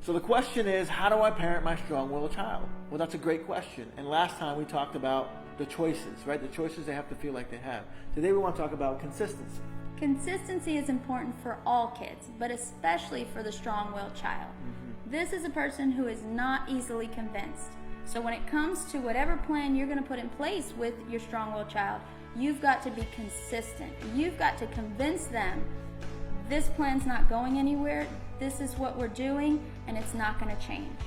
So the question is, how do I parent my strong-willed child? Well, that's a great question. And last time we talked about the choices, right? The choices they have to feel like they have. Today we want to talk about consistency. Consistency is important for all kids, but especially for the strong-willed child. This is a person who is not easily convinced. So when it comes to whatever plan you're going to put in place with your strong-willed child, you've got to be consistent. You've got to convince them this plan's not going anywhere, this is what we're doing, and it's not going to change.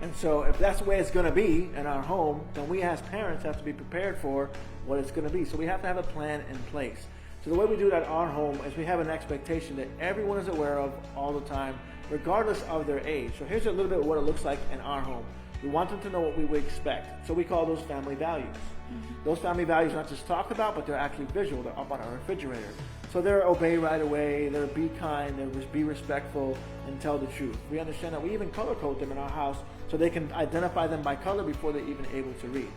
And so if that's the way it's going to be in our home, then we as parents have to be prepared for what it's going to be. So we have to have a plan in place. So the way we do it at our home is we have an expectation that everyone is aware of all the time, regardless of their age. So here's a little bit of what it looks like in our home. We want them to know what we would expect. So we call those family values. Those family values are not just talked about, but they're actually visual. They're up on our refrigerator. So they're obey right away, they're be kind, they're be respectful, and tell the truth. We understand that we even color code them in our house so they can identify them by color before they're even able to read.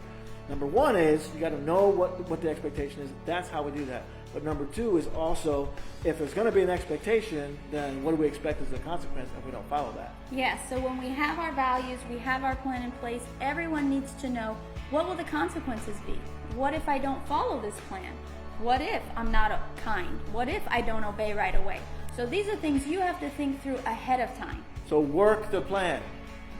Number one is you got to know what the expectation is. That's how we do that. But number two is also, if there's going to be an expectation, then what do we expect as the consequence if we don't follow that? Yes, so when we have our values, we have our plan in place, everyone needs to know, what will the consequences be? What if I don't follow this plan? What if I'm not kind? What if I don't obey right away? So these are things you have to think through ahead of time. So work the plan.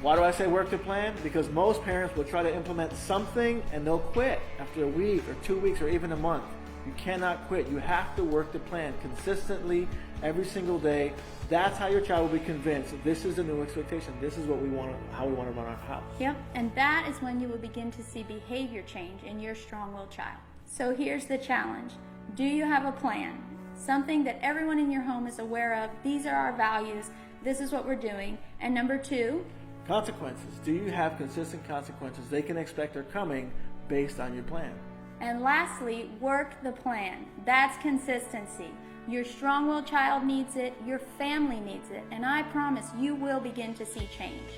Why do I say work the plan? Because most parents will try to implement something and they'll quit after a week or 2 weeks or even a month. You cannot quit. You have to work the plan consistently every single day. That's how your child will be convinced that this is a new expectation. This is what we want, how we want to run our house. Yep, and that is when you will begin to see behavior change in your strong-willed child. So here's the challenge. Do you have a plan? Something that everyone in your home is aware of. These are our values. This is what we're doing. And number two, consequences. Do you have consistent consequences they can expect are coming based on your plan? and lastly, work the plan. That's consistency. Your strong-willed child needs it, your family needs it, and I promise you will begin to see change.